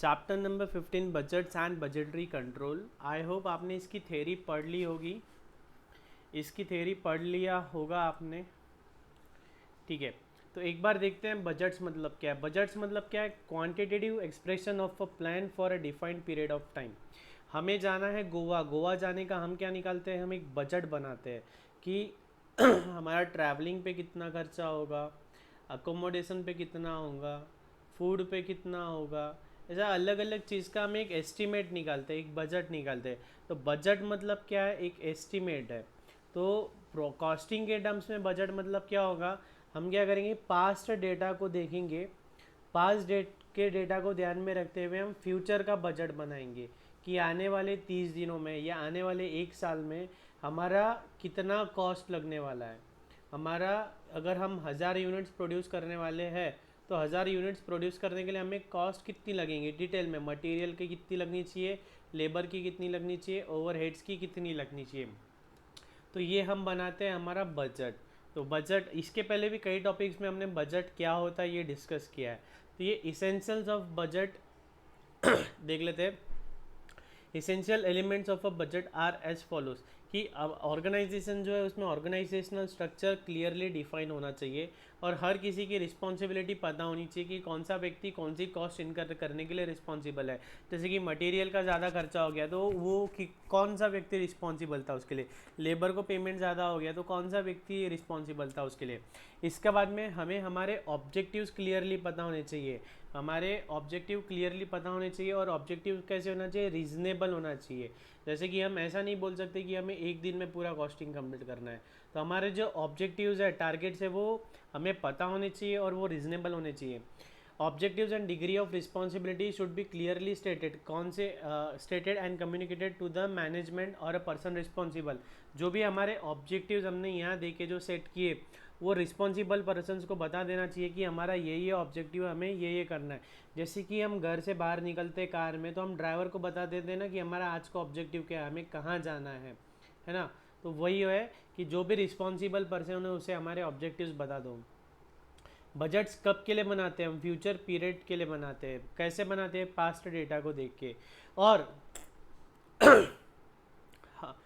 Chapter number 15 budgets and budgetary control. I hope आपने इसकी theory पढ़ ली होगी, इसकी थ्योरी पढ़ लिया होगा आपने। ठीक है, तो एक बार देखते हैं बजट्स मतलब क्या है। बजट्स मतलब क्या है? Quantitative expression of a plan for a defined period of time. हमें जाना है गोवा, गोवा जाने का हम क्या निकालते हैं? हम एक बजट बनाते हैं कि हमारा ट्रैवलिंग पे कितना खर्चा होगा, अकोमोडेशन पे कितना होगा, फूड पे कितना होगा, ऐसा अलग अलग चीज़ का हम एक एस्टीमेट निकालते हैं, एक बजट निकालते हैं। तो बजट मतलब क्या है? एक एस्टीमेट है। तो कॉस्टिंग के टर्म्स में बजट मतलब क्या होगा? हम क्या करेंगे? पास्ट डेटा को देखेंगे, पास्ट डेट के डेटा को ध्यान में रखते हुए हम फ्यूचर का बजट बनाएंगे कि आने वाले 30 दिनों में या आने वाले एक साल में हमारा कितना कॉस्ट लगने वाला है। हमारा अगर हम 1000 यूनिट्स प्रोड्यूस करने वाले हैं तो 1000 यूनिट्स प्रोड्यूस करने के लिए हमें कॉस्ट कितनी लगेंगी डिटेल में, मटेरियल की कितनी लगनी चाहिए, लेबर की कितनी लगनी चाहिए, ओवरहेड्स की कितनी लगनी चाहिए। तो ये हम बनाते हैं हमारा बजट। तो बजट, इसके पहले भी कई टॉपिक्स में हमने बजट क्या होता है ये डिस्कस किया है। तो ये इसेंशियल्स ऑफ बजट देख लेते हैं। Essential elements of a budget are as follows कि अब ऑर्गेनाइजेशन जो है उसमें ऑर्गेनाइजेशनल स्ट्रक्चर क्लियरली डिफाइन होना चाहिए और हर किसी की रिस्पॉन्सिबिलिटी पता होनी चाहिए कि कौन सा व्यक्ति कौन सी कॉस्ट इनकर करने के लिए रिस्पॉन्सिबल है। जैसे कि मटेरियल का ज़्यादा खर्चा हो गया तो वो कौन सा व्यक्ति रिस्पॉन्सिबल था उसके लिए, लेबर को पेमेंट ज़्यादा हो गया तो कौन सा व्यक्ति रिस्पॉन्सिबल था उसके लिए। इसके बाद में हमें हमारे ऑब्जेक्टिव्स क्लियरली पता होने चाहिए, हमारे ऑब्जेक्टिव क्लियरली पता होने चाहिए। और ऑब्जेक्टिव कैसे होना चाहिए? रीजनेबल होना चाहिए। जैसे कि हम ऐसा नहीं बोल सकते कि हमें एक दिन में पूरा कॉस्टिंग कंप्लीट करना है। तो हमारे जो ऑब्जेक्टिव्स है, टारगेट्स है, वो हमें पता होने चाहिए और वो रीजनेबल होने चाहिए। Objectives and degree of responsibility should be clearly stated, कौन से stated and communicated to the management और अ पर्सन रिस्पॉन्सिबल। जो भी हमारे ऑब्जेक्टिव्स हमने यहाँ देखे जो सेट किए वो रिस्पॉन्सिबल पर्सनस को बता देना चाहिए कि हमारा ये ऑब्जेक्टिव है, हमें ये करना है। जैसे कि हम घर से बाहर निकलते कार में तो हम ड्राइवर को बता देते हैं ना कि हमारा आज का ऑब्जेक्टिव क्या है, हमें कहाँ जाना है ना। तो वही है कि जो भी रिस्पॉन्सिबल पर्सन है उसे हमारे ऑब्जेक्टिव्स बता दो। बजट्स कब के लिए बनाते हैं? हम फ्यूचर पीरियड के लिए बनाते हैं। कैसे बनाते हैं? पास्ट डेटा को देख के। और हाँ,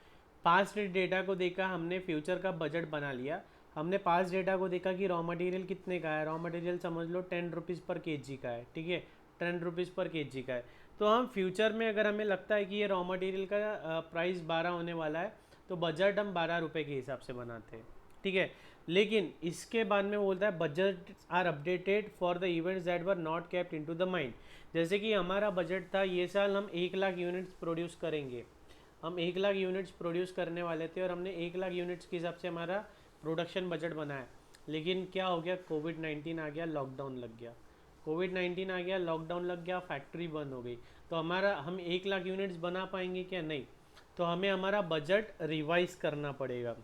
पास्ट डेटा को देखा हमने, फ्यूचर का बजट बना लिया। हमने पास्ट डेटा को देखा कि रॉ मटेरियल कितने का है, रॉ मटेरियल समझ लो 10 रुपीज़ पर केजी का है, ठीक है, 10 रुपीज़ पर केजी का है। तो हम फ्यूचर में अगर हमें लगता है कि ये रॉ मटेरियल का प्राइस 12 होने वाला है तो बजट हम 12 रुपये के हिसाब से बनाते हैं, ठीक है। लेकिन इसके बाद में बोलता है budget are updated for the events that were not kept into the mind. जैसे कि हमारा बजट था ये साल हम 1 लाख यूनिट्स प्रोड्यूस करेंगे, हम 1 लाख यूनिट्स प्रोड्यूस करने वाले थे और हमने 1 लाख यूनिट्स के हिसाब से हमारा प्रोडक्शन बजट बनाया। लेकिन क्या हो गया? कोविड-19 आ गया, लॉकडाउन लग गया। कोविड-19 आ गया, लॉकडाउन लग गया, फैक्ट्री बंद हो गई। तो हमारा हम 1 लाख यूनिट्स बना पाएंगे क्या? नहीं। तो हमें हमारा बजट रिवाइज करना पड़ेगा।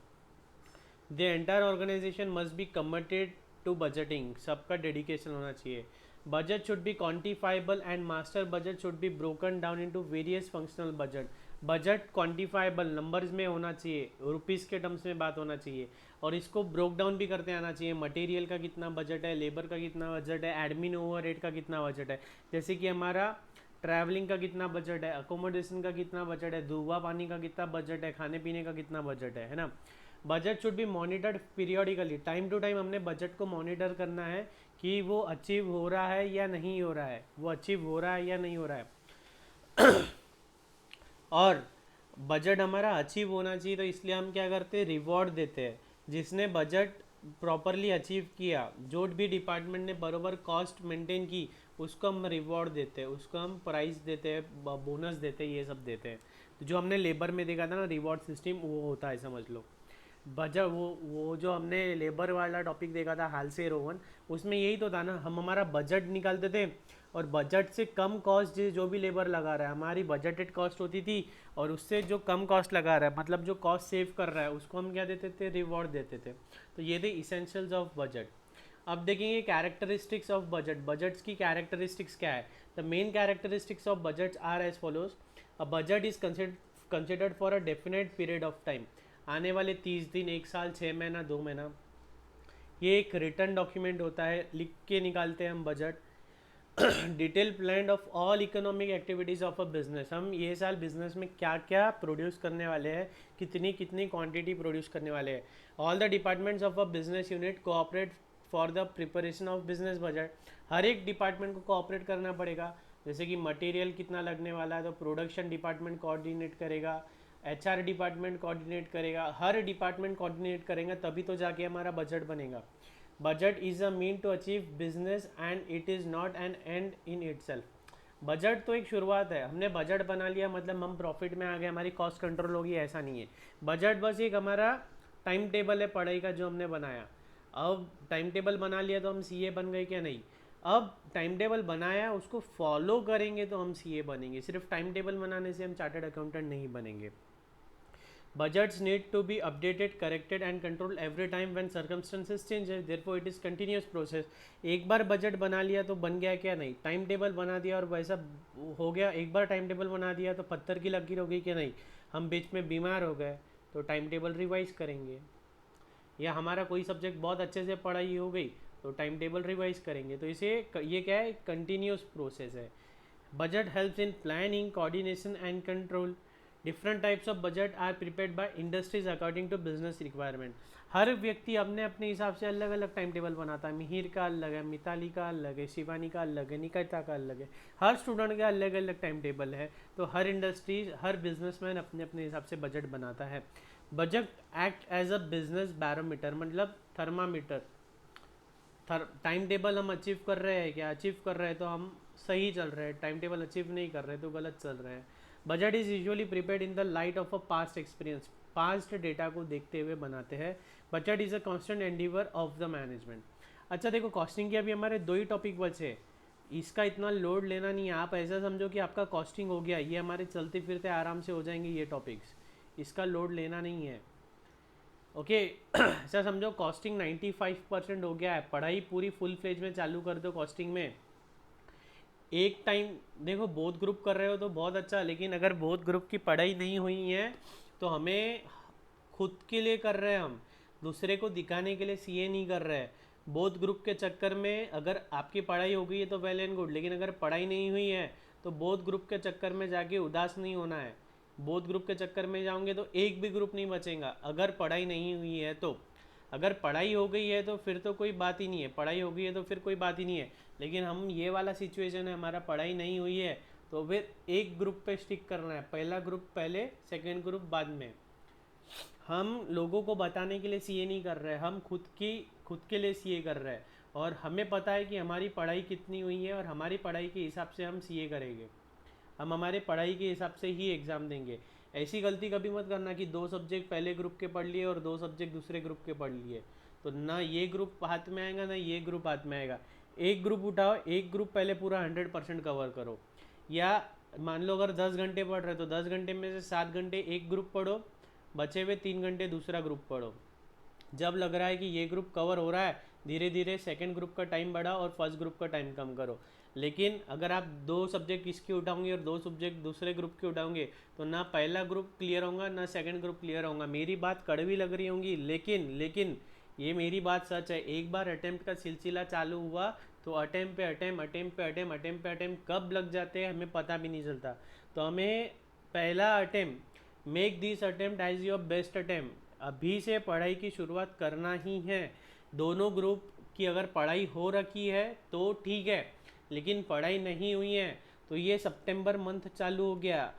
The entire organisation must be committed to budgeting, सबका डेडिकेशन होना चाहिए। Budget should be quantifiable and master budget should be broken down into various functional budget. Budget quantifiable numbers में होना चाहिए, रुपीज़ के टर्म्स में बात होना चाहिए और इसको ब्रोक डाउन भी करते आना चाहिए। मटेरियल का कितना बजट है, लेबर का कितना बजट है, एडमिन ओवरहेड का कितना बजट है। जैसे कि हमारा ट्रैवलिंग का कितना बजट है, अकोमोडेशन का कितना बजट है, धुआं पानी का कितना बजट है, खाने पीने का कितना बजट है ना। Budget should be monitored periodically, time to time हमने बजट को मॉनिटर करना है कि वो अचीव हो रहा है या नहीं हो रहा है, वो अचीव हो रहा है या नहीं हो रहा है। और बजट हमारा अचीव होना चाहिए तो इसलिए हम क्या करते हैं? रिवॉर्ड देते हैं जिसने बजट प्रॉपरली अचीव किया। जो भी डिपार्टमेंट ने बरोबर कॉस्ट मेंटेन की उसको हम रिवॉर्ड देते हैं, उसको हम प्राइस देते हैं, बोनस देते हैं, ये सब देते हैं। तो जो हमने लेबर में देखा था ना रिवॉर्ड सिस्टम, वो होता है समझ लो। बजट वो जो हमने लेबर वाला टॉपिक देखा था हाल से रोहन, उसमें यही तो था ना, हम हमारा बजट निकालते थे और बजट से कम कॉस्ट जो भी लेबर लगा रहा है, हमारी बजटेड कॉस्ट होती थी और उससे जो कम कॉस्ट लगा रहा है मतलब जो कॉस्ट सेव कर रहा है उसको हम क्या देते थे? रिवॉर्ड देते थे। तो ये थे इसेंशियल्स ऑफ बजट। अब देखेंगे कैरेक्टरिस्टिक्स ऑफ बजट। बजट्स की कैरेक्टरिस्टिक्स क्या है? The main characteristics of budgets are as follows. A budget is considered for a definite period of time, आने वाले 30 दिन, एक साल, 6 महीना, 2 महीना। ये एक रिटर्न डॉक्यूमेंट होता है, लिख के निकालते हैं हम budget. Detail plan of all economic activities of a business. हम ये साल बिजनेस में क्या क्या प्रोड्यूस करने वाले हैं, कितनी कितनी क्वांटिटी प्रोड्यूस करने वाले हैं। All the departments of a business unit cooperate for the preparation of business budget. हर एक डिपार्टमेंट को कोऑपरेट करना पड़ेगा। जैसे कि मटेरियल कितना लगने वाला है तो प्रोडक्शन डिपार्टमेंट कोऑर्डिनेट करेगा, एचआर डिपार्टमेंट कोऑर्डिनेट करेगा, हर डिपार्टमेंट कोऑर्डिनेट करेंगे तभी तो जाके हमारा बजट बनेगा। Budget is a mean to achieve business and it is not an end in itself. Budget तो एक शुरुआत है, हमने बजट बना लिया मतलब हम प्रॉफिट में आ गए, हमारी कॉस्ट कंट्रोल होगी, ऐसा नहीं है। बजट बस एक हमारा टाइम टेबल है पढ़ाई का जो हमने बनाया। अब टाइम टेबल बना लिया तो हम सीए बन गए क्या? नहीं। अब टाइम टेबल बनाया उसको फॉलो करेंगे तो हम सीए बनेंगे। सिर्फ टाइम टेबल बनाने से हम चार्टर्ड अकाउंटेंट नहीं बनेंगे। Budgets need to be updated, corrected and controlled every time when circumstances change. Therefore it is continuous process. एक बार बजट बना लिया तो बन गया क्या? नहीं। टाइम टेबल बना दिया और वैसा हो गया। एक बार टाइम टेबल बना दिया तो पत्थर की लकीर हो गई क्या? नहीं। हम बीच में बीमार हो गए तो टाइम टेबल रिवाइज करेंगे, या हमारा कोई सब्जेक्ट बहुत अच्छे से पढ़ाई हो गई तो टाइम टेबल रिवाइज करेंगे। तो इसे ये क्या है? कंटिन्यूस प्रोसेस है। Budget helps in planning, coordination and control. Different types of budget are prepared by industries according to business requirement. हर व्यक्ति अपने अपने हिसाब से अलग अलग टाइम टेबल बनाता है। मिहिर का अलग है, मिताली का अलग है, शिवानी का अलग है, निकिता का अलग है। हर स्टूडेंट का अलग अलग टाइम टेबल है। तो हर इंडस्ट्रीज, हर बिजनेसमैन अपने अपने हिसाब से बजट बनाता है। Budget act as a business barometer, मतलब थर्मामीटर। टाइम टेबल हम अचीव कर रहे हैं क्या? अचीव कर रहे हैं तो हम सही चल रहे हैं, टाइम टेबल अचीव नहीं कर रहे तो गलत चल रहे हैं। Budget is usually prepared in the light of a past experience. Past data को देखते हुए बनाते हैं। Budget is a constant endeavour of the management. अच्छा देखो, कॉस्टिंग के अभी हमारे 2 ही टॉपिक बचे। इसका इतना लोड लेना नहीं है। आप ऐसा समझो कि आपका कॉस्टिंग हो गया, ये हमारे चलते फिरते आराम से हो जाएंगे ये टॉपिक्स। इसका लोड लेना नहीं है। ओके ऐसा समझो कॉस्टिंग 95% हो गया है। पढ़ाई पूरी फुल फ्लेज में चालू कर दो कॉस्टिंग में। एक टाइम देखो, बोथ ग्रुप कर रहे हो तो बहुत अच्छा, लेकिन अगर बोथ ग्रुप की पढ़ाई नहीं हुई है तो हमें खुद के लिए कर रहे हैं, हम दूसरे को दिखाने के लिए सीए नहीं कर रहे हैं। बोथ ग्रुप के चक्कर में अगर आपकी पढ़ाई हो गई है तो वेल एंड गुड, लेकिन अगर पढ़ाई नहीं हुई है तो बोथ ग्रुप के चक्कर में जाके उदास नहीं होना है। बोथ ग्रुप के चक्कर में जाओगे तो एक भी ग्रुप नहीं बचेगा अगर पढ़ाई नहीं हुई है तो। अगर पढ़ाई हो गई है तो फिर तो कोई बात ही नहीं है, पढ़ाई हो गई है तो फिर कोई बात ही नहीं है। लेकिन हम ये वाला सिचुएशन है, हमारा पढ़ाई नहीं हुई है तो फिर एक ग्रुप पे स्टिक करना है। पहला ग्रुप पहले, सेकंड ग्रुप बाद में। हम लोगों को बताने के लिए सीए नहीं कर रहे हैं, हम खुद के लिए सीए कर रहे हैं। और हमें पता है कि हमारी पढ़ाई कितनी हुई है और हमारी पढ़ाई के हिसाब से हम सीए करेंगे। हम हमारे पढ़ाई के हिसाब से ही एग्ज़ाम देंगे। ऐसी गलती कभी मत करना कि 2 सब्जेक्ट पहले ग्रुप के पढ़ लिए और 2 सब्जेक्ट दूसरे ग्रुप के पढ़ लिए, तो ना ये ग्रुप हाथ में आएगा ना ये ग्रुप हाथ में आएगा। एक ग्रुप उठाओ, एक ग्रुप पहले पूरा 100% कवर करो। या मान लो अगर 10 घंटे पढ़ रहे हो तो 10 घंटे में से 7 घंटे एक ग्रुप पढ़ो, बचे हुए 3 घंटे दूसरा ग्रुप पढ़ो। जब लग रहा है कि ये ग्रुप कवर हो रहा है, धीरे धीरे सेकंड ग्रुप का टाइम बढ़ाओ और फर्स्ट ग्रुप का टाइम कम करो। लेकिन अगर आप 2 सब्जेक्ट इसके उठाओगे और 2 सब्जेक्ट दूसरे ग्रुप के उठाओगे तो ना पहला ग्रुप क्लियर होगा ना सेकंड ग्रुप क्लियर होगा। मेरी बात कड़वी लग रही होंगी, लेकिन ये मेरी बात सच है। एक बार अटेम्प्ट का सिलसिला चालू हुआ तो अटेम्प्ट पे अटेम्प्ट कब लग जाते हैं हमें पता भी नहीं चलता। तो हमें पहला attempt, make this attempt as your best attempt. अभी से पढ़ाई की शुरुआत करना ही है। दोनों ग्रुप की अगर पढ़ाई हो रखी है तो ठीक है, लेकिन पढ़ाई नहीं हुई है तो ये सितंबर मंथ चालू हो गया,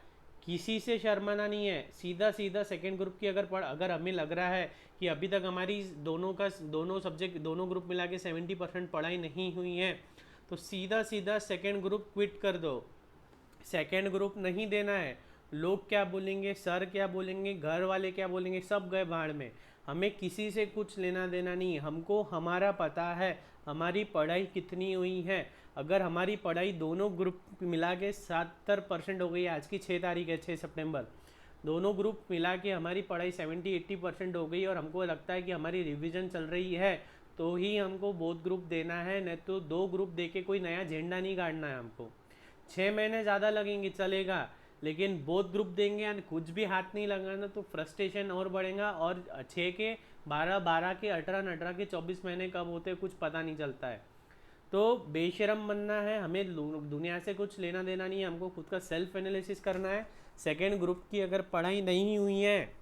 किसी से शर्माना नहीं है। सीधा सीधा सेकेंड ग्रुप की अगर हमें लग रहा है कि अभी तक हमारी दोनों सब्जेक्ट दोनों ग्रुप मिला के 70% पढ़ाई नहीं हुई है तो सीधा सीधा सेकेंड ग्रुप क्विट कर दो। सेकेंड ग्रुप नहीं देना है। लोग क्या बोलेंगे, सर क्या बोलेंगे, घर वाले क्या बोलेंगे, सब गए भाड़ में। हमें किसी से कुछ लेना देना नहीं। हमको हमारा पता है हमारी पढ़ाई कितनी हुई है। अगर हमारी पढ़ाई दोनों ग्रुप मिला के 70% हो गई, आज की 6 तारीख है 6 सितंबर, दोनों ग्रुप मिला के हमारी पढ़ाई 70-80% हो गई और हमको लगता है कि हमारी रिवीजन चल रही है तो ही हमको बोथ ग्रुप देना है। नहीं तो 2 ग्रुप दे के कोई नया झंडा नहीं गाड़ना है हमको। 6 महीने ज़्यादा लगेंगे चलेगा, लेकिन बोथ ग्रुप देंगे और कुछ भी हाथ नहीं लगाना तो फ्रस्ट्रेशन और बढ़ेगा। और 6 के 12, 12 के 18, 18 के 24 महीने कब होते हैं कुछ पता नहीं चलता है। तो बेशरम बनना है, हमें दुनिया से कुछ लेना देना नहीं है, हमको खुद का सेल्फ एनालिसिस करना है। सेकेंड ग्रुप की अगर पढ़ाई नहीं हुई है,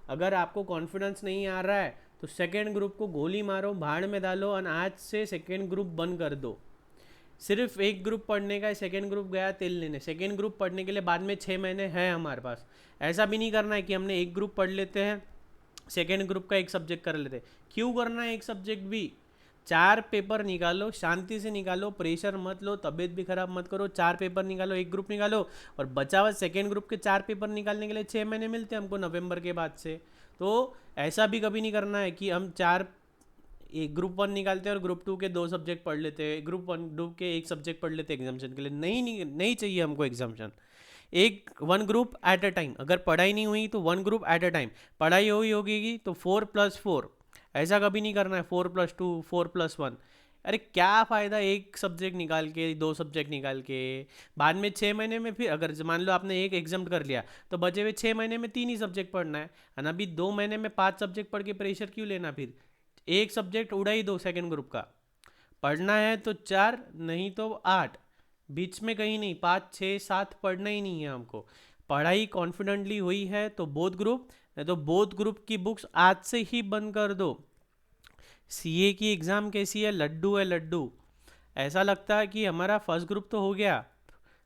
अगर आपको कॉन्फिडेंस नहीं आ रहा है, तो सेकेंड ग्रुप को गोली मारो, भाड़ में डालो और आज से सेकेंड ग्रुप बंद कर दो। सिर्फ एक ग्रुप पढ़ने का है, सेकेंड ग्रुप गया तेल लेने। सेकेंड ग्रुप पढ़ने के लिए बाद में 6 महीने हैं हमारे पास। ऐसा भी नहीं करना है कि हमने एक ग्रुप पढ़ लेते हैं, सेकेंड ग्रुप का एक सब्जेक्ट कर लेते हैं। क्यों करना है एक सब्जेक्ट भी? 4 पेपर निकालो, शांति से निकालो, प्रेशर मत लो, तबीयत भी खराब मत करो। 4 पेपर निकालो, एक ग्रुप निकालो, और बचा हुआ सेकेंड ग्रुप के 4 पेपर निकालने के लिए 6 महीने मिलते हैं हमको नवंबर के बाद से। तो ऐसा भी कभी नहीं करना है कि हम 4 एक ग्रुप 1 निकालते हैं और ग्रुप 2 के 2 सब्जेक्ट पढ़ लेते हैं, ग्रुप 1 ग्रुप के एक सब्जेक्ट पढ़ लेते हैं एग्जामिशन के लिए। नहीं चाहिए हमको एग्जामिशन। एक 1 ग्रुप एट अ टाइम। अगर पढ़ाई नहीं हुई तो 1 ग्रुप एट अ टाइम। पढ़ाई हुई होगी तो 4+4। ऐसा कभी नहीं करना है 4+2 4+1। अरे क्या फ़ायदा एक सब्जेक्ट निकाल के, 2 सब्जेक्ट निकाल के, बाद में 6 महीने में फिर अगर मान लो आपने एक एग्जाम कर लिया तो बचे हुए 6 महीने में 3 ही सब्जेक्ट पढ़ना है। और अभी 2 महीने में 5 सब्जेक्ट पढ़ के प्रेशर क्यों लेना? फिर एक सब्जेक्ट उड़ा ही दो सेकेंड ग्रुप का। पढ़ना है तो 4, नहीं तो 8, बीच में कहीं नहीं। 5 6 7 पढ़ना ही नहीं है हमको। पढ़ाई कॉन्फिडेंटली हुई है तो बोथ ग्रुप, नहीं तो बोथ ग्रुप की बुक्स आज से ही बंद कर दो। सीए की एग्ज़ाम कैसी है? लड्डू है लड्डू। ऐसा लगता है कि हमारा फर्स्ट ग्रुप तो हो गया,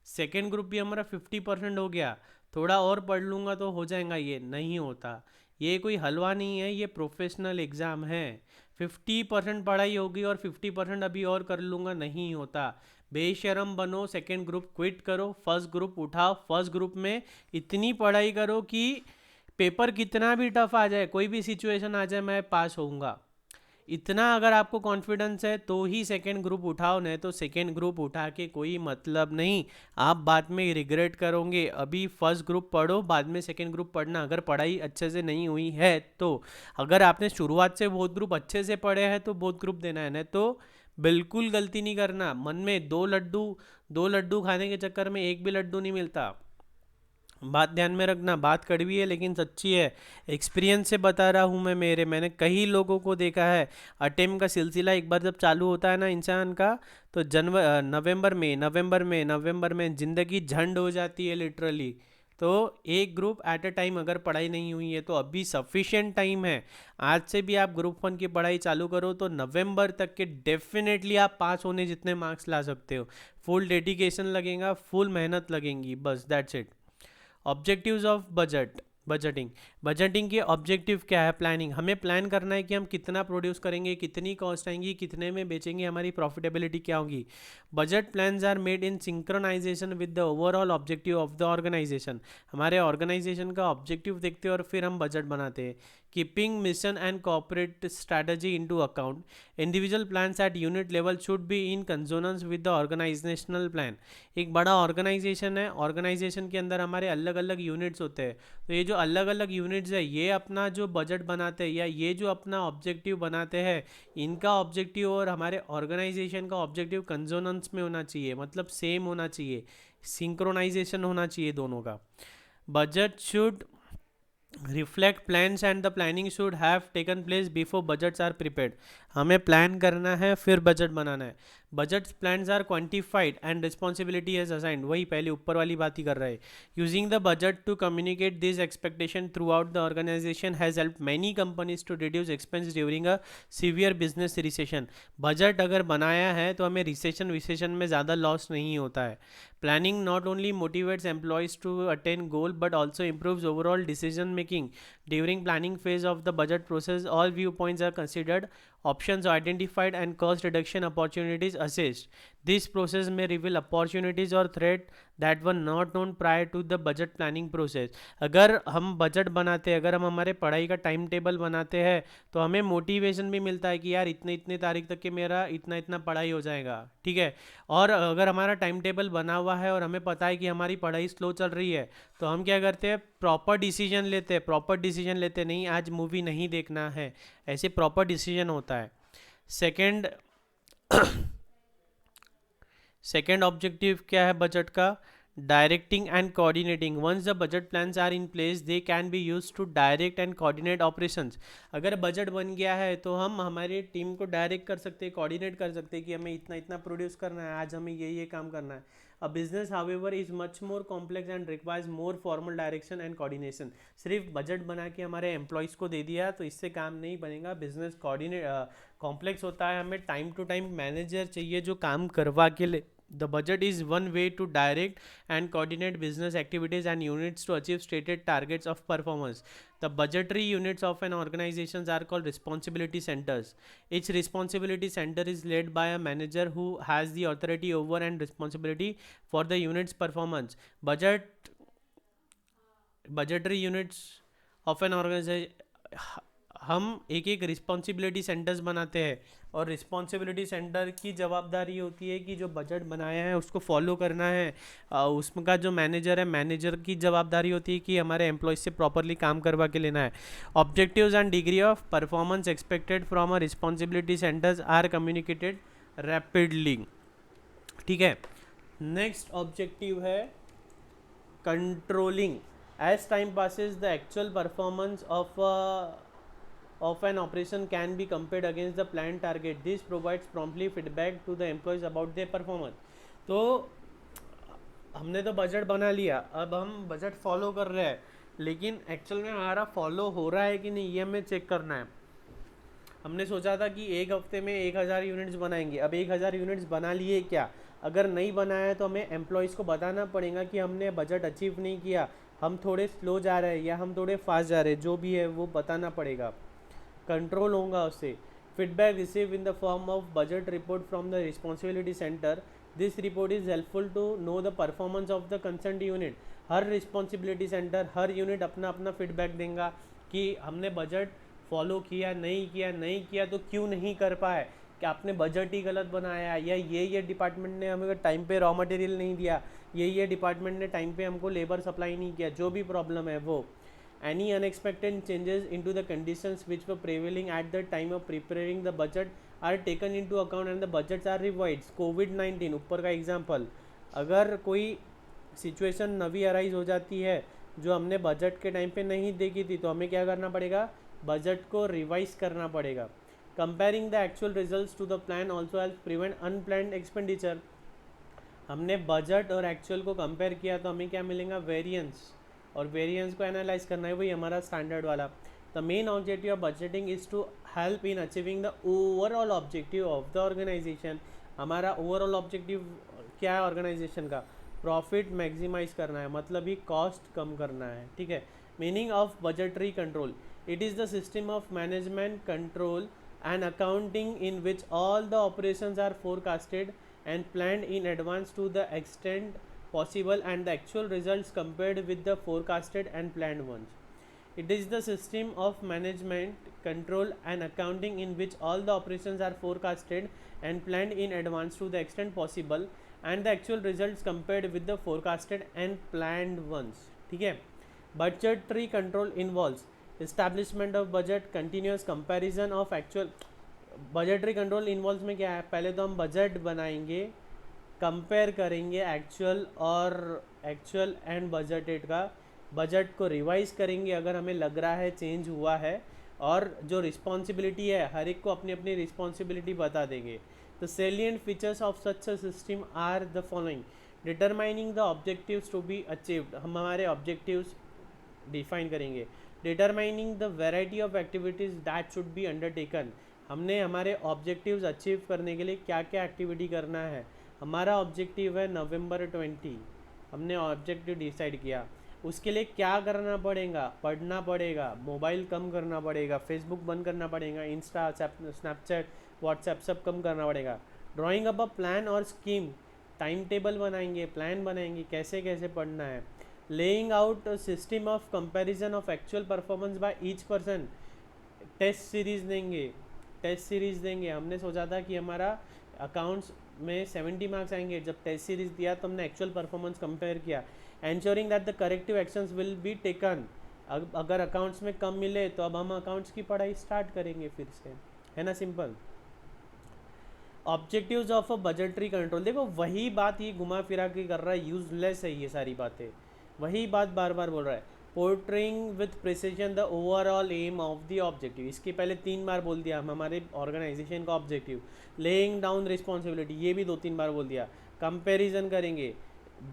सेकेंड ग्रुप भी हमारा 50% हो गया, थोड़ा और पढ़ लूँगा तो हो जाएगा। ये नहीं होता। ये कोई हलवा नहीं है, ये प्रोफेशनल एग्ज़ाम है। 50% पढ़ाई होगी और 50% अभी और कर लूँगा, नहीं होता। बेशरम बनो, सेकेंड ग्रुप क्विट करो, फर्स्ट ग्रुप उठाओ। फर्स्ट ग्रुप में इतनी पढ़ाई करो कि पेपर कितना भी टफ आ जाए, कोई भी सिचुएशन आ जाए, मैं पास होऊंगा। इतना अगर आपको कॉन्फिडेंस है तो ही सेकेंड ग्रुप उठाओ, नहीं तो सेकेंड ग्रुप उठा के कोई मतलब नहीं। आप बाद में रिग्रेट करोगे। अभी फर्स्ट ग्रुप पढ़ो, बाद में सेकेंड ग्रुप पढ़ना, अगर पढ़ाई अच्छे से नहीं हुई है तो। अगर आपने शुरुआत से बोथ ग्रुप अच्छे से पढ़े हैं तो बोथ ग्रुप देना है, नहीं तो बिल्कुल गलती नहीं करना। मन में दो लड्डू खाने के चक्कर में एक भी लड्डू नहीं मिलता। बात ध्यान में रखना, बात कड़वी है लेकिन सच्ची है। एक्सपीरियंस से बता रहा हूँ मैंने कई लोगों को देखा है। अटेम्प्ट का सिलसिला एक बार जब चालू होता है ना इंसान का, तो नवंबर में ज़िंदगी झंड हो जाती है लिटरली। तो एक ग्रुप एट अ टाइम अगर पढ़ाई नहीं हुई है तो अभी सफिशिएंट टाइम है। आज से भी आप ग्रुप 1 की पढ़ाई चालू करो तो नवंबर तक के डेफिनेटली आप पास होने जितने मार्क्स ला सकते हो। फुल डेडिकेशन लगेगा, फुल मेहनत लगेंगी, बस that's it. Objectives of budgeting के ऑब्जेक्टिव क्या है? प्लानिंग। हमें प्लान करना है कि हम कितना प्रोड्यूस करेंगे, कितनी कॉस्ट आएंगी, कितने में बेचेंगे, हमारी प्रॉफिटेबिलिटी क्या होगी। Budget plans are made in synchronization with the overall objective of the organization. हमारे ऑर्गेनाइजेशन का ऑब्जेक्टिव देखते हैं और फिर हम बजट बनाते हैं। Keeping mission and corporate strategy into account, individual plans at unit level should be in consonance with the organizational plan. एक बड़ा ऑर्गेनाइजेशन है, ऑर्गेनाइजेशन के अंदर हमारे अलग अलग यूनिट्स होते हैं। तो ये जो अलग अलग यूनिट्स है, ये अपना जो बजट बनाते हैं या ये जो अपना ऑब्जेक्टिव बनाते हैं, इनका ऑब्जेक्टिव और हमारे ऑर्गेनाइजेशन का ऑब्जेक्टिव कंसोनेंस में होना चाहिए, मतलब सेम होना चाहिए, सिंक्रोनाइजेशन होना चाहिए दोनों का। Budget should reflect plans and the planning should have taken place before budgets are prepared. हमें प्लान करना है फिर बजट बनाना है। Budget plans are quantified and responsibility is assigned. वही पहले ऊपर वाली बात ही कर रहे हैं। Using the budget to communicate this expectation throughout the organisation has help many companies to reduce expense during a severe business recession. Budget अगर बनाया है तो हमें रिसेशन में ज़्यादा लॉस नहीं होता है। Planning not only motivates employees to attain goal but also improves overall decision making. During planning phase of the budget process, all viewpoints are considered, options identified and cost reduction opportunities assessed. This process may reveal opportunities or threat that were not known prior to the budget planning process. अगर हम budget बनाते हैं, अगर हम हमारे पढ़ाई का time table बनाते हैं तो हमें मोटिवेशन भी मिलता है कि यार इतने इतने तारीख तक के मेरा इतना इतना पढ़ाई हो जाएगा, ठीक है। और अगर हमारा टाइम टेबल बना हुआ है और हमें पता है कि हमारी पढ़ाई स्लो चल रही है तो हम क्या करते हैं? प्रॉपर डिसीजन लेते नहीं, आज मूवी नहीं देखना है, ऐसे प्रॉपर डिसीजन होता है। सेकंड ऑब्जेक्टिव क्या है बजट का? directing and coordinating. Once the budget plans are in place, they can be used to direct and coordinate operations. अगर बजट बन गया है तो हम हमारी टीम को डायरेक्ट कर सकते हैं, कोऑर्डिनेट कर सकते हैं कि हमें इतना इतना प्रोड्यूस करना है, आज हमें ये काम करना है. A business, however, is much more complex and requires more formal direction and coordination. सिर्फ बजट बना के हमारे एम्प्लॉयज़ को दे दिया तो इससे काम नहीं बनेगा. बिजनेस कोऑर्डिनेट कॉम्प्लेक्स होता है, हमें टाइम टू टाइम मैनेजर चाहिए जो काम करवा के ले. The budget is one way to direct and coordinate business activities and units to achieve stated targets of performance. The budgetary units of an organization are called responsibility centers. Each responsibility center is led by a manager who has the authority over and responsibility for the unit's performance. Budgetary units of an organization, हम एक एक responsibility centres बनाते हैं और responsibility centre की जवाबदारी होती है कि जो बजट बनाया है उसको फॉलो करना है. उसका जो मैनेजर है, मैनेजर की जवाबदारी होती है कि हमारे एम्प्लॉयज से प्रॉपरली काम करवा के लेना है. Objectives and degree of performance expected from a responsibility centers are communicated rapidly. ठीक है. नेक्स्ट ऑब्जेक्टिव है controlling. As time passes the actual performance of an operation can be compared against the planned target. This provides promptly feedback to the employees about their performance. तो हमने तो budget बना लिया, अब हम बजट फॉलो कर रहे हैं, लेकिन एक्चुअल में हमारा फॉलो हो रहा है कि नहीं ये हमें चेक करना है. हमने सोचा था कि एक हफ्ते में 1000 यूनिट्स बनाएंगे, अब 1000 यूनिट्स बना लिए क्या? अगर नहीं बनाया है तो हमें एम्प्लॉयज़ को बताना पड़ेगा कि हमने बजट अचीव नहीं किया, हम थोड़े स्लो जा रहे हैं या हम थोड़े फास्ट जा रहे हैं, जो भी है वो बताना पड़ेगा. कंट्रोल होगा उससे. Feedback receive in the form of budget report from the responsibility centre. This report is helpful to know the performance of the concern unit. हर रिस्पॉन्सिबिलिटी सेंटर, हर यूनिट अपना अपना फीडबैक देगा कि हमने बजट फॉलो किया, नहीं किया तो क्यों नहीं कर पाए, कि आपने बजट ही गलत बनाया, या ये डिपार्टमेंट ने हमें टाइम पे रॉ मटेरियल नहीं दिया, ये डिपार्टमेंट ने टाइम पे हमको लेबर सप्लाई नहीं किया, जो भी प्रॉब्लम है वो. Any unexpected changes into the conditions which were prevailing at the time of preparing the budget are taken into account and the budgets are revised. COVID-19 ऊपर का एग्जाम्पल. अगर कोई सिचुएशन नवी अराइज हो जाती है जो हमने बजट के टाइम पे नहीं देखी थी तो हमें क्या करना पड़ेगा? बजट को रिवाइज करना पड़ेगा. Comparing the actual results to the plan also help prevent unplanned expenditure. हमने बजट और एक्चुअल को कंपेयर किया तो हमें क्या मिलेगा? वेरिएंस. और वेरिएंस को एनालाइज करना है, वही हमारा स्टैंडर्ड वाला. The main objective of budgeting is to help in achieving the overall objective of the organisation. हमारा ओवरऑल ऑब्जेक्टिव क्या है ऑर्गेनाइजेशन का? प्रॉफिट मैक्सिमाइज करना है, मतलब ही कॉस्ट कम करना है. ठीक है. Meaning of budgetary control. It is the system of management, control and accounting in which all the operations are forecasted and planned in advance to the extent possible and the actual results compared with the forecasted and planned ones. It is the system of management, control and accounting in which all the operations are forecasted and planned in advance to the extent possible and the actual results compared with the forecasted and planned ones. ठीक है. Budgetary control involves establishment of budget, continuous comparison of actual. Budgetary control involve में क्या है? पहले तो हम budget बनाएंगे, compare करेंगे एक्चुअल एंड बजटेड का, बजट को रिवाइज करेंगे अगर हमें लग रहा है चेंज हुआ है, और जो रिस्पॉन्सिबिलिटी है हर एक को अपनी अपनी रिस्पॉन्सिबिलिटी बता देंगे. The salient features of such a system are the following. Determining the objectives to be achieved. हम हमारे ऑब्जेक्टिव्स डिफाइन करेंगे. Determining the variety of activities that should be undertaken. हमने हमारे ऑब्जेक्टिव्स अचीव करने के लिए क्या क्या एक्टिविटी करना है. हमारा ऑब्जेक्टिव है नवंबर 20, हमने ऑब्जेक्टिव डिसाइड किया, उसके लिए क्या करना पड़ेगा? पढ़ना पड़ेगा, मोबाइल कम करना पड़ेगा, फेसबुक बंद करना पड़ेगा, इंस्टा, स्नैपचैट, व्हाट्सएप सब कम करना पड़ेगा. ड्राइंग अप अ प्लान और स्कीम. टाइम टेबल बनाएंगे, प्लान बनाएंगे कैसे कैसे पढ़ना है. Laying out system of comparison of actual performance by each person. Test series देंगे. हमने सोचा था कि हमारा अकाउंट्स में 70 मार्क्स आएंगे, जब टेस्ट सीरीज़ दिया तो हमने एक्चुअल परफॉर्मेंस कंपेयर किया. Ensuring that the corrective actions will be taken. अगर अकाउंट्स में कम मिले तो अब हम अकाउंट्स की पढ़ाई स्टार्ट करेंगे फिर से, है ना, simple. Objectives of a budgetary control, देखो वही बात ये घुमा फिरा के कर रहा है, यूजलेस है ये सारी बातें, वही बात बार बार बोल रहा है। Portraying with precision the overall aim of the objective, इसके पहले 3 बार बोल दिया हम हमारे ऑर्गेनाइजेशन का ऑब्जेक्टिव। लेइंग डाउन रिस्पॉन्सिबिलिटी, ये भी 2-3 बार बोल दिया। कंपेरिजन करेंगे,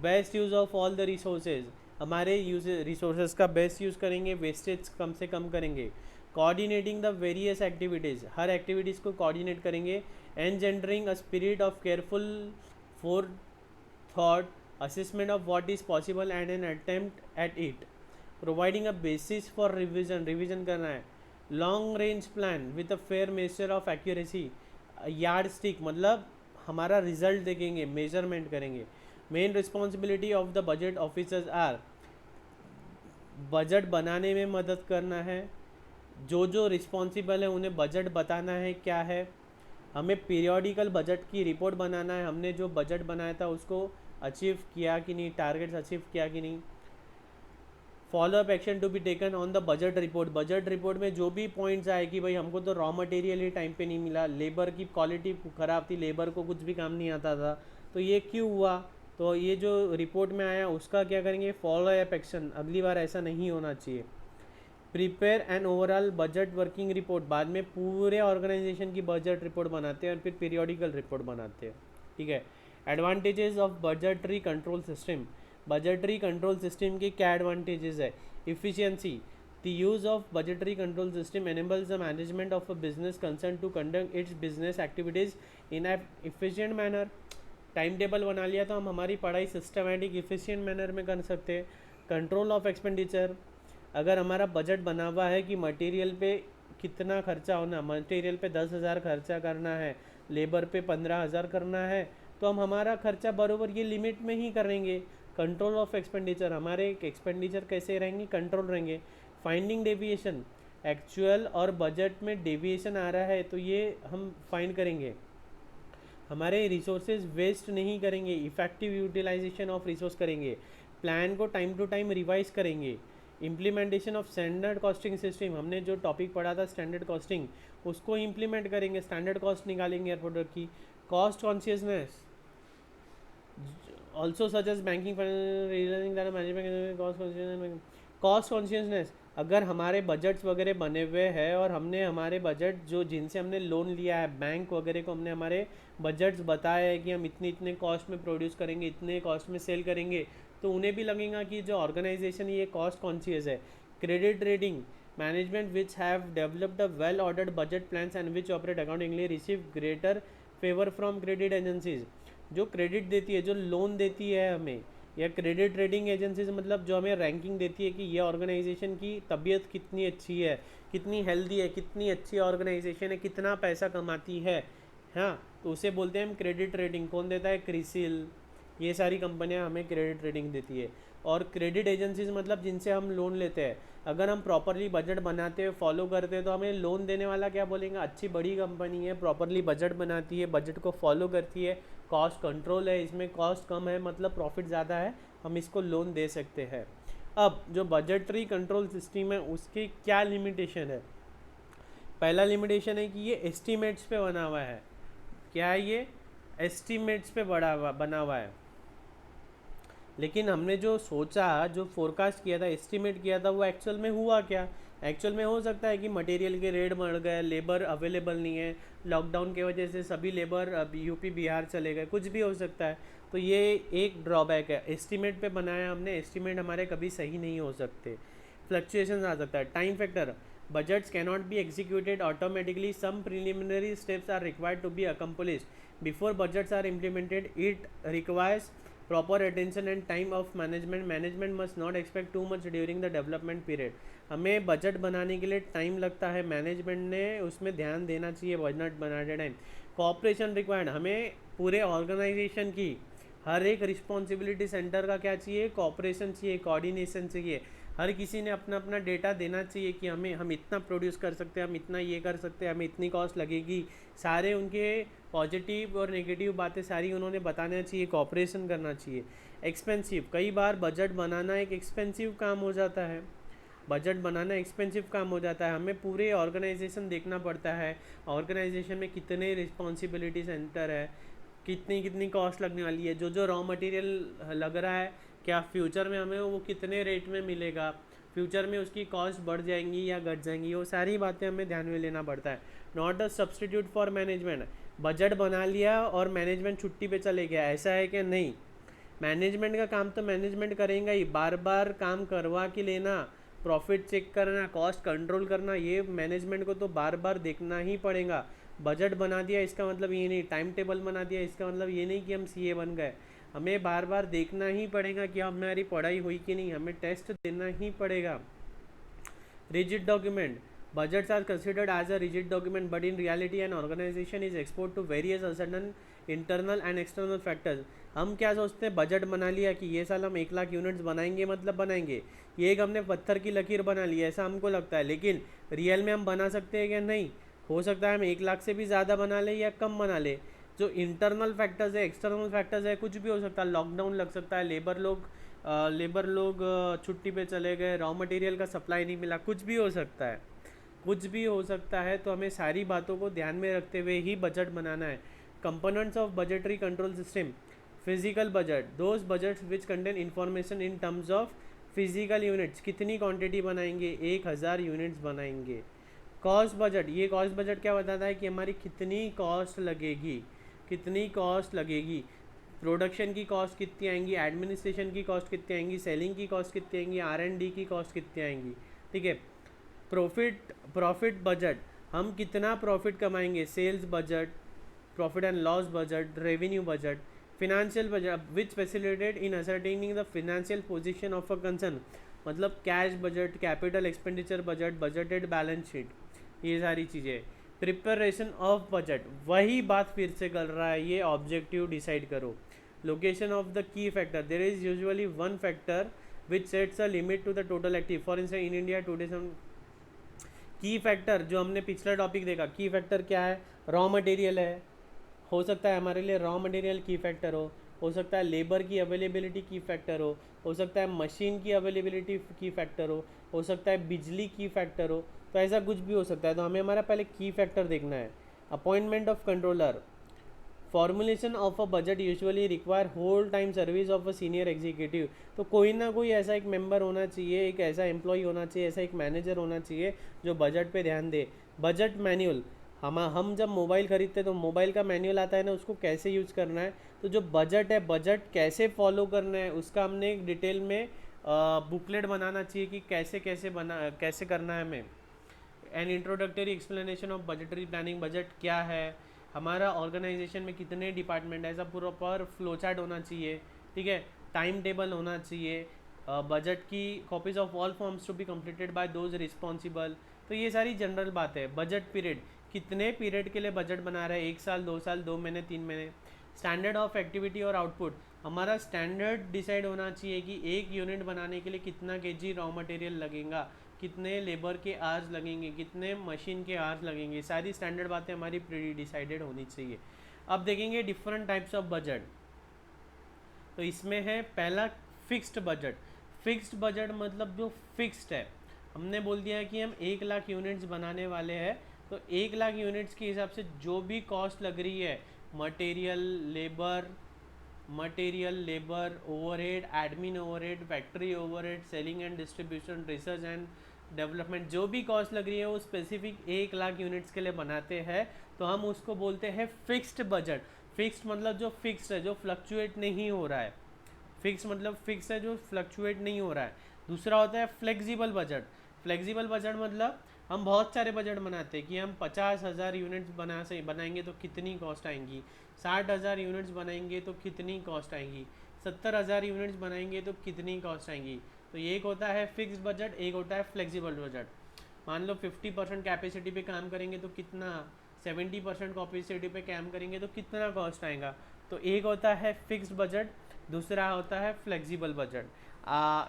best use of all the resources, हमारे यूज रिसोर्सेज का बेस्ट यूज़ करेंगे, वेस्टेज कम से कम करेंगे। Coordinating the various activities, her activities को कोऑर्डिनेट करेंगे। engendering a spirit of careful forethought, assessment of what is possible and an attempt at it, providing a basis for revision करना है। long range plan with a fair measure of accuracy, yard stick मतलब हमारा result देखेंगे, measurement करेंगे। Main responsibility of the budget officers are, budget बनाने में मदद करना है, जो जो रिस्पॉन्सिबल है उन्हें बजट बताना है क्या है। हमें पीरियोडिकल बजट की रिपोर्ट बनाना है, हमने जो बजट बनाया था उसको अचीव किया कि नहीं, टारगेट्स अचीव किया कि नहीं। Follow up action to be taken on the budget report, budget report में जो भी पॉइंट्स आए कि भाई हमको तो रॉ मटेरियल ही टाइम पे नहीं मिला, लेबर की क्वालिटी ख़राब थी, लेबर को कुछ भी काम नहीं आता था, तो ये क्यों हुआ, तो ये जो रिपोर्ट में आया उसका क्या करेंगे, फॉलो अप एक्शन, अगली बार ऐसा नहीं होना चाहिए। Prepare an overall budget working report, बाद में पूरे ऑर्गेनाइजेशन की बजट रिपोर्ट बनाते हैं और फिर पीरियोडिकल रिपोर्ट बनाते हैं, ठीक है। Advantages of budgetary control system, budgetary control system के क्या एडवांटेजेस है। Efficiency, the use of budgetary control system enables the management of a business concern to conduct its business activities in a efficient manner. Time table बना लिया तो हम हमारी पढ़ाई systematic efficient manner में कर सकते हैं। कंट्रोल ऑफ एक्सपेंडिचर, अगर हमारा बजट बना हुआ है कि मटेरियल पे कितना खर्चा होना, मटेरियल पे 10,000 खर्चा करना है, लेबर पे 15,000 करना है, तो हम हमारा खर्चा बरोबर ये लिमिट में ही करेंगे। कंट्रोल ऑफ एक्सपेंडिचर, हमारे एक्सपेंडिचर कैसे रहेंगे, कंट्रोल रहेंगे। फाइंडिंग डेविएशन, एक्चुअल और बजट में डेविएशन आ रहा है तो ये हम फाइंड करेंगे। हमारे रिसोर्सेज वेस्ट नहीं करेंगे, इफ़ेक्टिव यूटिलाइजेशन ऑफ रिसोर्स करेंगे। प्लान को टाइम टू टाइम रिवाइज करेंगे। Implementation of standard costing system, हमने जो टॉपिक पढ़ा था स्टैंडर्ड कॉस्टिंग, उसको इम्प्लीमेंट करेंगे, स्टैंडर्ड कॉस्ट निकालेंगे प्रोडक्ट की। Cost consciousness also such as banking management. Cost consciousness, अगर हमारे बजट्स वगैरह बने हुए हैं और हमने हमारे बजट जो जिनसे हमने लोन लिया है बैंक वगैरह को, हमने हमारे बजट्स बताया है कि हम इतने इतने कॉस्ट में प्रोड्यूस करेंगे, इतने कॉस्ट में सेल करेंगे, तो उन्हें भी लगेगा कि जो ऑर्गेनाइजेशन ये कॉस्ट कॉन्शियस है। Credit rating, management which have developed a well ordered budget plans and which operate accordingly receive greater favour from credit agencies, जो क्रेडिट देती है, जो लोन देती है हमें, या क्रेडिट रेटिंग एजेंसीज मतलब जो हमें रैंकिंग देती है कि ये ऑर्गेनाइजेशन की तबीयत कितनी अच्छी है, कितनी हेल्दी है, कितनी अच्छी ऑर्गेनाइजेशन है, कितना पैसा कमाती है, हाँ, तो उसे बोलते हैं हम क्रेडिट रेटिंग। कौन देता है, क्रिसिल, ये सारी कंपनियां हमें क्रेडिट रेटिंग देती है। और क्रेडिट एजेंसीज मतलब जिनसे हम लोन लेते हैं, अगर हम प्रॉपरली बजट बनाते हैं, फॉलो करते हैं, तो हमें लोन देने वाला क्या बोलेंगे, अच्छी बड़ी कंपनी है, प्रॉपरली बजट बनाती है, बजट को फॉलो करती है, कॉस्ट कंट्रोल है, इसमें कॉस्ट कम है मतलब प्रॉफिट ज़्यादा है, हम इसको लोन दे सकते हैं। अब जो बजटरी कंट्रोल सिस्टम है उसकी क्या लिमिटेशन है। पहला लिमिटेशन है कि ये एस्टीमेट्स पे बना हुआ है। क्या है ये, एस्टीमेट्स पे बना हुआ है। लेकिन हमने जो सोचा, जो फोरकास्ट किया था, एस्टीमेट किया था, वो एक्चुअल में हुआ क्या। एक्चुअल में हो सकता है कि मटेरियल के रेट बढ़ गए, लेबर अवेलेबल नहीं है, लॉकडाउन की वजह से सभी लेबर अब यूपी बिहार चले गए, कुछ भी हो सकता है, तो ये एक ड्रॉबैक है। एस्टीमेट पे बनाया हमने, एस्टीमेट हमारे कभी सही नहीं हो सकते, फ्लक्चुएशन आ सकता है। Time factor, budgets cannot be executed automatically, some preliminary steps are required to be accomplished before budgets are implemented, it requires proper attention and time of management must not expect too much during the development period। हमें budget बनाने के लिए time लगता है, management ने उसमें ध्यान देना चाहिए बजट बनाते टाइम। कॉपरेशन रिक्वायर्ड, हमें पूरे ऑर्गेनाइजेशन की हर एक रिस्पॉन्सिबिलिटी सेंटर का क्या चाहिए, कॉपरेशन चाहिए, कोऑर्डिनेशन चाहिए। हर किसी ने अपना अपना डेटा देना चाहिए कि हम इतना प्रोड्यूस कर सकते हैं, हम इतना ये कर सकते हैं, हमें इतनी कॉस्ट लगेगी, सारे उनके पॉजिटिव और नेगेटिव बातें सारी उन्होंने बताना चाहिए, कॉपरेशन करना चाहिए। एक्सपेंसिव, कई बार बजट बनाना एक एक्सपेंसिव काम हो जाता है। बजट बनाना एक्सपेंसिव काम हो जाता है, हमें पूरे ऑर्गेनाइजेशन देखना पड़ता है, ऑर्गेनाइजेशन में कितने रिस्पॉन्सिबिलिटी सेंटर है, कितनी कितनी कॉस्ट लगने वाली है, जो जो रॉ मटेरियल लग रहा है क्या फ्यूचर में हमें वो कितने रेट में मिलेगा, फ्यूचर में उसकी कॉस्ट बढ़ जाएंगी या घट जाएंगी, वो सारी बातें हमें ध्यान में लेना पड़ता है। Not a substitute for management. Budget बना लिया और मैनेजमेंट छुट्टी पे चले गया, ऐसा है कि नहीं, मैनेजमेंट का काम तो मैनेजमेंट करेगा ही, बार बार काम करवा के लेना, प्रॉफिट चेक करना, कॉस्ट कंट्रोल करना, ये मैनेजमेंट को तो बार बार देखना ही पड़ेगा। बजट बना दिया इसका मतलब ये नहीं, टाइम टेबल बना दिया इसका मतलब ये नहीं कि हम सीए बन गए, हमें बार बार देखना ही पड़ेगा कि हमारी पढ़ाई हुई कि नहीं, हमें टेस्ट देना ही पड़ेगा। Rigid document. Budgets are considered as a rigid document, but in reality, an organization is exposed to various uncertain internal and external factors. हम क्या सोचते हैं, बजट बना लिया कि ये साल हम 1 लाख यूनिट्स बनाएंगे, मतलब बनाएंगे, ये एक हमने पत्थर की लकीर बना ली, ऐसा हमको लगता है, लेकिन रियल में हम बना सकते हैं क्या? नहीं। हो सकता है हम 1 लाख से भी ज़्यादा बना ले या कम बना ले। जो इंटरनल फैक्टर्स है, एक्सटर्नल फैक्टर्स है, कुछ भी हो सकता है, लॉकडाउन लग सकता है, लेबर लोग छुट्टी पे चले गए, रॉ मटेरियल का सप्लाई नहीं मिला, कुछ भी हो सकता है, कुछ भी हो सकता है। तो हमें सारी बातों को ध्यान में रखते हुए ही बजट बनाना है। Components of budgetary control system. Physical budget, those budgets which contain information in terms of physical units, कितनी क्वांटिटी बनाएंगे, 1000 यूनिट्स बनाएंगे। कॉस्ट बजट, ये कॉस्ट बजट क्या बताता है कि हमारी कितनी कॉस्ट लगेगी, कितनी कॉस्ट लगेगी, प्रोडक्शन की कॉस्ट कितनी आएंगी, एडमिनिस्ट्रेशन की कॉस्ट कितनी आएंगी, सेलिंग की कॉस्ट कितनी आएंगी, R&D की कॉस्ट कितनी आएंगी। ठीक है। प्रॉफिट बजट, हम कितना प्रॉफिट कमाएंगे, sales budget, profit and loss budget, revenue budget. Financial budget which facilitate in ascertaining the financial position of a concern, मतलब cash budget, capital expenditure budget, budgeted balance sheet, ये सारी चीज़ें। Preparation of budget, वही बात फिर से कर रहा है, ये ऑब्जेक्टिव डिसाइड करो। Location of the key factor, there is usually one factor which sets a limit to the total active, for instance in India today some key factor, जो हमने पिछला टॉपिक देखा, की फैक्टर क्या है, रॉ मटेरियल है, हो सकता है हमारे लिए रॉ मटेरियल की फैक्टर हो सकता है लेबर की अवेलेबिलिटी की फैक्टर हो सकता है मशीन की अवेलेबिलिटी की फैक्टर हो सकता है बिजली की फैक्टर हो, तो ऐसा कुछ भी हो सकता है। तो हमें हमारा पहले की फैक्टर देखना है। Appointment of controller, formulation of a budget usually require whole time service of a senior executive, तो कोई ना कोई ऐसा एक मेंबर होना चाहिए, एक ऐसा एम्प्लॉय होना चाहिए, ऐसा एक मैनेजर होना चाहिए जो बजट पे ध्यान दे। बजट मैनुअल, हम जब मोबाइल खरीदते हैं तो मोबाइल का मैनुअल आता है ना, उसको कैसे यूज़ करना है, तो जो बजट है, बजट कैसे फॉलो करना है, उसका हमने एक डिटेल में बुकलेट बनाना चाहिए कि कैसे करना है हमें। N introductory explanation of budgetary planning, budget क्या है, हमारा ऑर्गेनाइजेशन में कितने डिपार्टमेंट है, ऐसा प्रॉपर फ्लो चार्ट होना चाहिए। ठीक है। टाइम टेबल होना चाहिए। बजट की copies of all forms to be completed by those responsible, तो ये सारी जनरल बात है। बजट पीरियड, कितने पीरियड के लिए बजट बना रहा है, 1 साल, 2 साल, 2 महीने, 3 महीने। स्टैंडर्ड ऑफ एक्टिविटी और आउटपुट, हमारा स्टैंडर्ड डिसाइड होना चाहिए कि एक यूनिट बनाने के लिए कितना केजी रॉ मटेरियल लगेगा, कितने लेबर के आवर्स लगेंगे, कितने मशीन के आवर्स लगेंगे, सारी स्टैंडर्ड बातें हमारी प्री डिसाइडेड होनी चाहिए। अब देखेंगे डिफरेंट टाइप्स ऑफ बजट। तो इसमें है पहला फिक्स्ड बजट। फिक्स्ड बजट मतलब जो फिक्स्ड है, हमने बोल दिया कि हम 1 लाख यूनिट्स बनाने वाले हैं, तो 1 लाख यूनिट्स के हिसाब से जो भी कॉस्ट लग रही है, material labour overhead, admin overhead, factory overhead, selling and distribution, research and development, जो भी कॉस्ट लग रही है वो स्पेसिफिक 1 लाख यूनिट्स के लिए बनाते हैं, तो हम उसको बोलते हैं फिक्स्ड बजट। फिक्स्ड मतलब जो फिक्स्ड है, जो फ्लक्चुएट नहीं हो रहा है। फिक्स मतलब फिक्स है, जो फ्लक्चुएट नहीं हो रहा है। दूसरा होता है फ्लेक्सिबल बजट। फ्लेक्सिबल बजट मतलब हम बहुत सारे बजट बनाते हैं कि हम 50,000 यूनिट्स बनाएंगे तो कितनी कॉस्ट आएंगी, 60,000 यूनिट्स बनाएंगे तो कितनी कॉस्ट आएंगी, 70,000 यूनिट्स बनाएंगे तो कितनी कॉस्ट आएंगी। तो ये एक होता है फिक्स बजट, एक होता है फ्लेक्सिबल बजट। मान लो 50% कैपेसिटी पे काम करेंगे तो कितना, 70% कैपेसिटी पे काम करेंगे तो कितना कॉस्ट आएगा। तो एक होता है फिक्स्ड बजट, दूसरा होता है फ्लेक्सिबल बजट।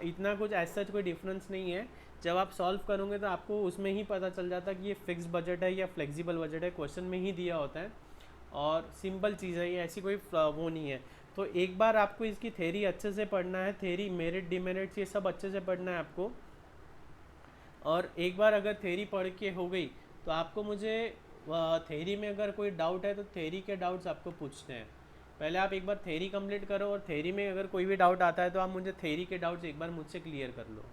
इतना कुछ ऐसा कोई डिफरेंस नहीं है, जब आप सॉल्व करोगे तो आपको उसमें ही पता चल जाता है कि ये फिक्स्ड बजट है या फ्लेक्सिबल बजट है, क्वेश्चन में ही दिया होता है। और सिंपल चीज़ है ये, ऐसी कोई वो नहीं है। तो एक बार आपको इसकी थ्योरी अच्छे से पढ़ना है, थ्योरी, मेरिट डिमेरिट्स, ये सब अच्छे से पढ़ना है आपको। और एक बार अगर थ्योरी पढ़ के हो गई तो आपको मुझे थ्योरी में अगर कोई डाउट है तो थ्योरी के डाउट्स आपको पूछने हैं। पहले आप एक बार थ्योरी कंप्लीट करो और थ्योरी में अगर कोई भी डाउट आता है तो आप मुझे थ्योरी के डाउट्स एक बार मुझसे क्लियर कर लो।